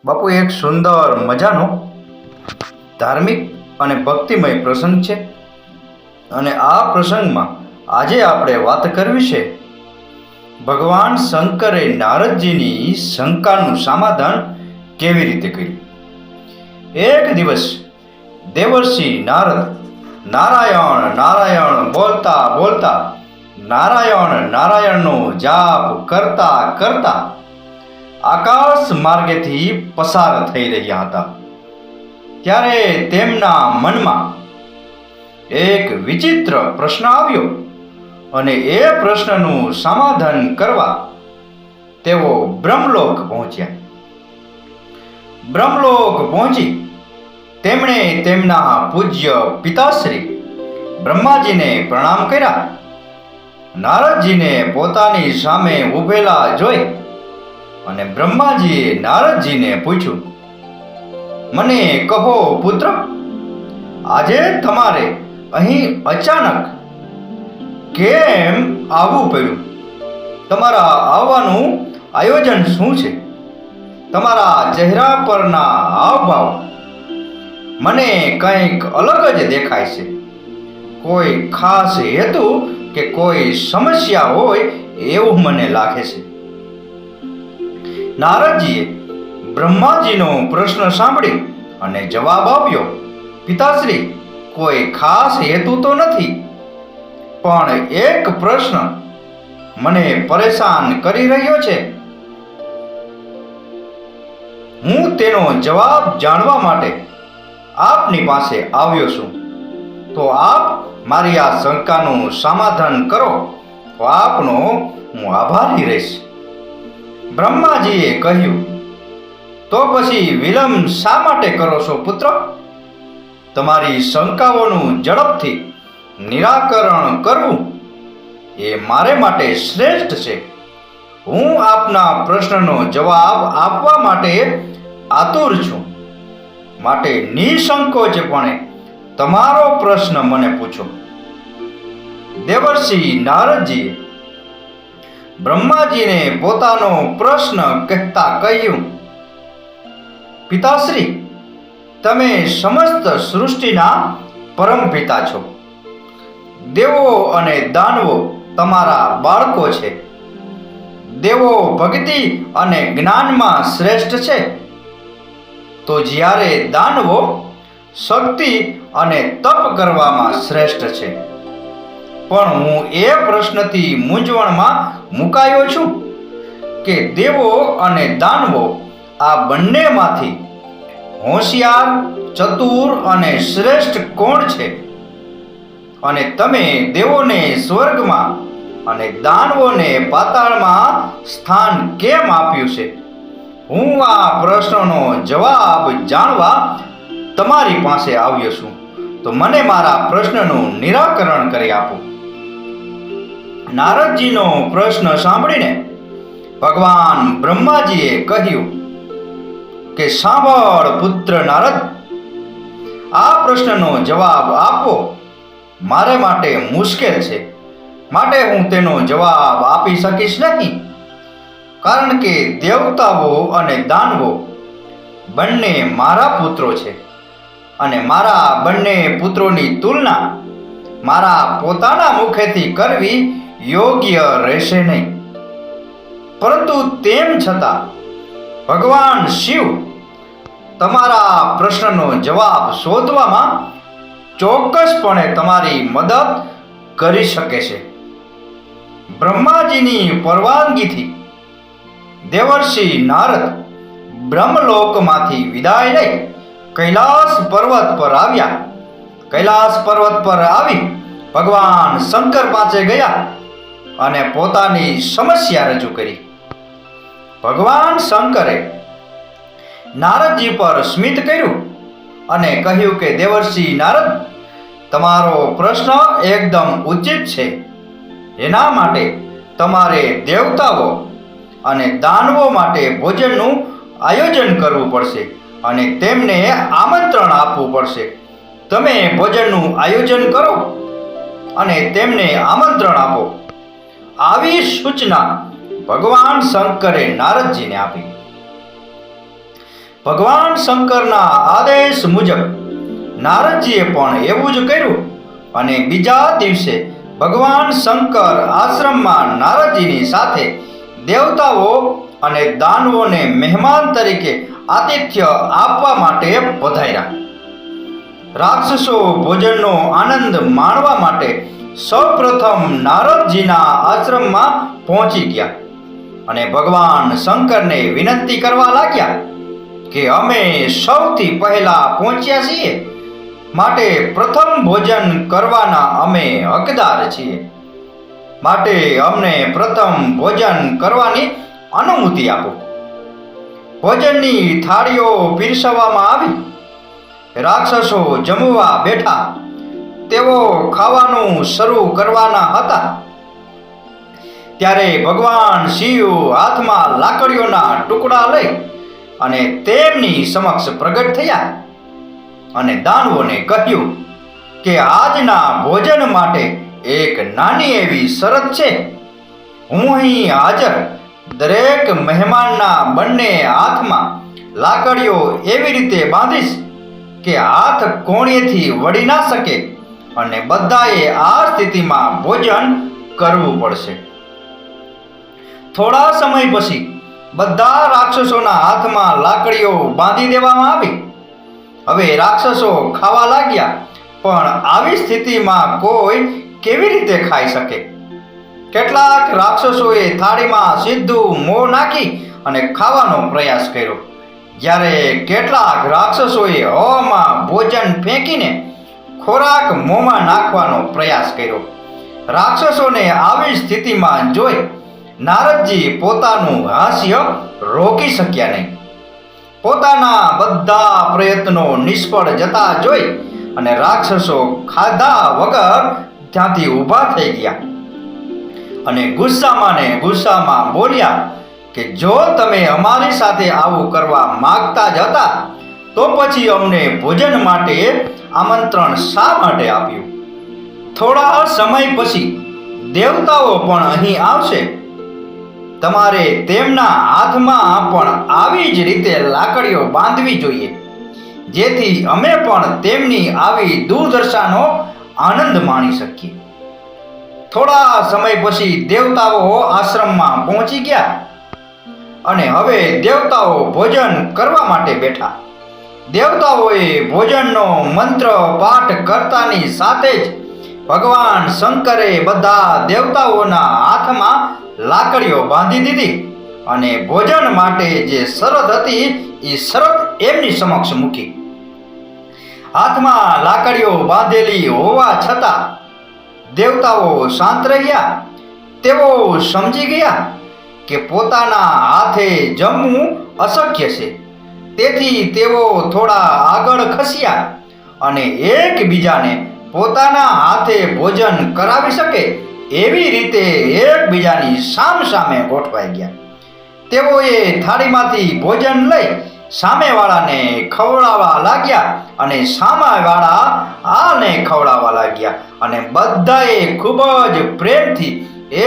બાપુ, એક સુંદર મજાનો ધાર્મિક અને ભક્તિમય પ્રસંગ છે અને આ પ્રસંગમાં આજે આપણે વાત કરવી છે ભગવાન શંકરે નારદજીની શંકાનું સમાધાન કેવી રીતે કર્યું. એક દિવસ દેવર્ષિ નારદ નારાયણ નારાયણ બોલતા બોલતા નારાયણ નારાયણનો જાપ કરતા કરતા આકાશ માર્ગેથી પસાર થઈ રહ્યા હતા. ત્યારે તેમના મનમાં એક વિચિત્ર પ્રશ્ન આવ્યો અને એ પ્રશ્નનું સમાધાન કરવા તેઓ બ્રહ્મલોક પહોંચ્યા. બ્રહ્મલોક પહોંચી તેમણે તેમના પૂજ્ય પિતાશ્રી બ્રહ્માજીને પ્રણામ કર્યા. નારદજીને પોતાની સામે ઊભેલા જોઈ અને બ્રહ્માજીએ નારદજીને પૂછ્યું, મને કહો પુત્ર, આજે તમારે અહીં અચાનક કેમ આવવું પડ્યું? તમારા આવવાનું આયોજન શું છે? તમારા ચહેરા પરના હાવભાવ મને કંઈક અલગ જ દેખાય છે. કોઈ ખાસ હેતુ કે કોઈ સમસ્યા હોય એવું મને લાગે છે. નારદજીએ બ્રહ્માજીનો પ્રશ્ન સાંભળી અને જવાબ આપ્યો, પિતાશ્રી, કોઈ ખાસ હેતુ તો નથી, પણ એક પ્રશ્ન મને પરેશાન કરી રહ્યો છે. હું તેનો જવાબ જાણવા માટે આપની પાસે આવ્યો છું. તો આપ મારી આ શંકાનું સમાધાન કરો તો આપનો હું આભારી રહીશ. બ્રહ્માજીએ કહ્યું, તો પછી વિલંબ શા માટે કરો છો પુત્ર? તમારી શંકાઓનું ઝડપથી નિરાકરણ કરવું એ મારે માટે શ્રેષ્ઠ છે. હું આપના પ્રશ્નનો જવાબ આપવા માટે આતુર છું. માટે નિસંકોચપણે તમારો પ્રશ્ન મને પૂછો. દેવર્ષિ નારદજીએ બ્રહ્માજીને પોતાનો પ્રશ્ન કહેતા કહ્યું, પિતાશ્રી, તમે સમસ્ત સૃષ્ટિના પરમપિતા છો. દેવો અને દાનવો તમારા બાળકો છે. દેવો ભક્તિ અને જ્ઞાનમાં શ્રેષ્ઠ છે, તો જ્યારે દાનવો શક્તિ અને તપ કરવામાં શ્રેષ્ઠ છે. પણ હું એ પ્રશ્નથી મૂંઝવણમાં મુકાયો છું કે દેવો અને દાનવો આ બંનેમાંથી હોશિયાર, ચતુર અને શ્રેષ્ઠ કોણ છે? અને તમે દેવોને સ્વર્ગમાં અને દાનવોને પાતાળમાં સ્થાન કેમ આપ્યું છે? હું આ પ્રશ્નનો જવાબ જાણવા તમારી પાસે આવ્યો છું, તો મને મારા પ્રશ્નનું નિરાકરણ કરી આપો. નારદજીનો પ્રશ્ન સાંભળીને ભગવાન બ્રહ્માજીએ કહ્યું કે સાંભળ પુત્ર નારદ, આ પ્રશ્નનો જવાબ આપવો મારે માટે મુશ્કેલ છે. માટે હું તેનો જવાબ આપી શકીશ નહીં, કારણ કે દેવતાઓ અને દાનવો બંને મારા પુત્રો છે અને મારા બંને પુત્રોની તુલના મારા પોતાના મુખેથી કરવી યોગ્ય રહેશે નહીં. પરંતુ તેમ છતાં ભગવાન શિવ તમારા પ્રશ્નનો જવાબ શોધવામાં ચોક્કસપણે તમારી મદદ કરી શકે છે. બ્રહ્માજીની પરવાનગીથી દેવર્ષિ નારદ બ્રહ્મલોકમાંથી વિદાય લઈ કૈલાસ પર્વત પર આવ્યા. કૈલાસ પર્વત પર આવી ભગવાન શંકર પાસે ગયા અને પોતાની સમસ્યા રજૂ કરી. ભગવાન શંકરે નારદજી પર સ્મિત કર્યું અને કહ્યું કે દેવર્ષિ નારદ, તમારો પ્રશ્ન એકદમ ઉચિત છે. એના માટે તમારે દેવતાઓ અને દાનવો માટે ભોજનનું આયોજન કરવું પડશે અને તેમને આમંત્રણ આપવું પડશે. તમે ભોજનનું આયોજન કરો અને તેમને આમંત્રણ આપો. આવી સૂચના ભગવાન શંકરે નારદજીને આપી. ભગવાન શંકરના આદેશ મુજબ નારદજીએ પણ એવું જ કર્યું અને બીજા દિવસે ભગવાન શંકર આશ્રમમાં નારદજીની સાથે દેવતાઓ અને દાનવોને મહેમાન તરીકે આતિથ્ય આપવા માટે પધાર્યા. રાક્ષસો ભોજનનો આનંદ માણવા માટે સૌપ્રથમ નારદજીના આશ્રમમાં પહોંચી ગયા અને ભગવાન શંકરને વિનંતી કરવા લાગ્યા કે અમે સૌથી પહેલા પહોંચ્યા છીએ, માટે પ્રથમ ભોજન કરવાના અમે હકદાર છીએ, માટે અમને પ્રથમ ભોજન કરવાની અનુમતિ આપો. ભોજનની થાળીઓ પીરસવામાં આવી. રાક્ષસો જમવા બેઠા. તેઓ ખાવાનું શરૂ કરવાના હતા ત્યારે ભગવાન શિવ હાથમાં લાકડીઓના ટુકડા લઈ અને તેમની સમક્ષ પ્રગટ થયા અને દાનવોને કહ્યું કે આજના ભોજન માટે એક નાની એવી શરત છે. હું અહીં હાજર દરેક મહેમાનના બંને હાથમાં લાકડીઓ એવી રીતે બાંધીશ કે હાથ કોણીએથી વળી ના શકે અને બધાએ આ સ્થિતિમાં ભોજન કરવું પડશે. થોડા સમય પછી બધા રાક્ષસોના હાથમાં લાકડીઓ બાંધી દેવામાં આવી. હવે રાક્ષસો ખાવા લાગ્યા, પણ આવી સ્થિતિમાં કોઈ કેવી રીતે ખાઈ શકે? કેટલાક રાક્ષસોએ થાળીમાં સીધું મોં નાખી અને ખાવાનો પ્રયાસ કર્યો, જ્યારે કેટલાક રાક્ષસોએ હવામાં ભોજન ફેંકીને ખોરાક મોંમાં નાખવાનો પ્રયાસ કર્યો. રાક્ષસોને આવી સ્થિતિમાં જોઈ નારદજી પોતાનું હાસ્ય રોકી શક્યા નહીં. પોતાના બધા પ્રયત્નો નિષ્ફળ જતા જોઈ અને રાક્ષસો ખાધા વગર ત્યાંથી ઊભા થઈ ગયા અને ગુસ્સામાં બોલ્યા કે જો તમે અમારી સાથે આવું કરવા માંગતા જ હતા તો પછી અમને ભોજન માટે આમંત્રણ શા માટે આપ્યું? થોડા સમય પછી દેવતાઓ પણ અહીં આવશે. તમારે તેમના હાથમાં પણ આવી જ રીતે લાકડીઓ બાંધવી જોઈએ, જેથી અમે પણ તેમની આવી દુર્દશાનો આનંદ માણી શકીએ. થોડા સમય પછી દેવતાઓ આશ્રમમાં પહોંચી ગયા અને હવે દેવતાઓ ભોજન કરવા માટે બેઠા. દેવતાઓએ ભોજનનો મંત્ર પાઠ કરતાની સાથે જ ભગવાન શંકરે બધા દેવતાઓના હાથમાં લાકડીઓ બાંધી દીધી અને ભોજન માટે જે શરત હતી એ શરત એમની સમક્ષ મૂકી. હાથમાં લાકડીઓ બાંધેલી હોવા છતાં દેવતાઓ શાંત રહ્યા. તેઓ સમજી ગયા કે પોતાના હાથે જમવું અશક્ય છે, તેથી તેઓ થોડા આગળ ખસ્યા અને એકબીજાને પોતાના હાથે ભોજન કરાવી શકે એવી રીતે એકબીજાની સામે ગોઠવાઈ ગયા. તેઓએ થાળીમાંથી ભોજન લઈ સામેવાળાને ખવડાવવા લાગ્યા અને સામેવાળા આને ખવડાવવા લાગ્યા અને બધાએ ખૂબ જ પ્રેમથી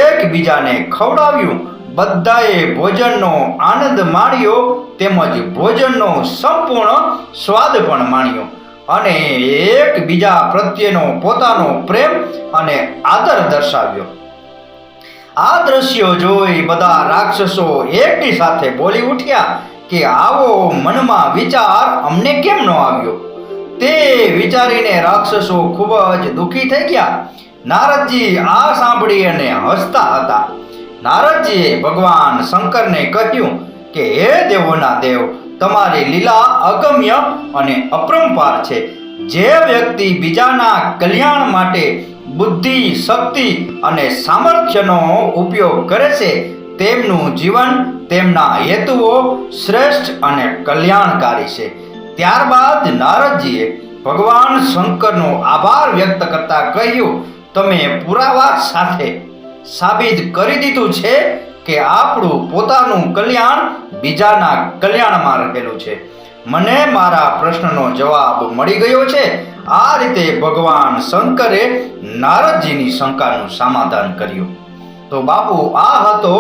એકબીજાને ખવડાવ્યું. બધાએ ભોજનનો આનંદ માણ્યો તેમજ ભોજનનો સંપૂર્ણ સ્વાદ પણ માણ્યો અને એકબીજા પ્રત્યેનો પોતાનો પ્રેમ અને આદર દર્શાવ્યો. આ દ્રશ્યો જોઈ બધા રાક્ષસો એકની સાથે બોલી ઉઠ્યા કે આવો મનમાં વિચાર અમને કેમ ન આવ્યો? તે વિચારીને રાક્ષસો ખૂબ જ દુઃખી થઈ ગયા. નારદજી આ સાંભળી અને હસતા હતા. નારદજીએ ભગવાન શંકરને કહ્યું કે હે દેવોના દેવ, તમારી લીલા અગમ્ય અને અપરંપાર છે. જે વ્યક્તિ બીજાના કલ્યાણ માટે બુદ્ધિ, શક્તિ અને સામર્થ્યનો ઉપયોગ કરે છે તેમનું જીવન, તેમના હેતુઓ શ્રેષ્ઠ અને કલ્યાણકારી છે. ત્યારબાદ નારદજીએ ભગવાન શંકરનો આભાર વ્યક્ત કરતા કહ્યું, તમે પુરાવા સાથે સાબિત કરી દીધું છે કે આપણું પોતાનું કલ્યાણ બીજાના કલ્યાણમાં રહેલું છે. મને મારા પ્રશ્નનો જવાબ મળી ગયો છે. આ રીતે ભગવાન શંકરે નારદજીની શંકાનું સમાધાન કર્યું. તો બાપુ, આ હતો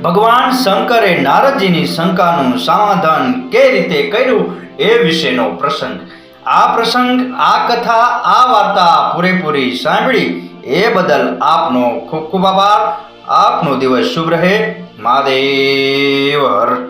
ભગવાન શંકરે નારદજીની શંકાનું સમાધાન કઈ રીતે કર્યું એ વિશેનો પ્રસંગ. આ પ્રસંગ, આ કથા, આ વાર્તા પૂરેપૂરી સાંભળી એ બદલ આપનો ખૂબ ખૂબ આભાર. આપનો દિવસ શુભ રહે. મહાદેવ હર.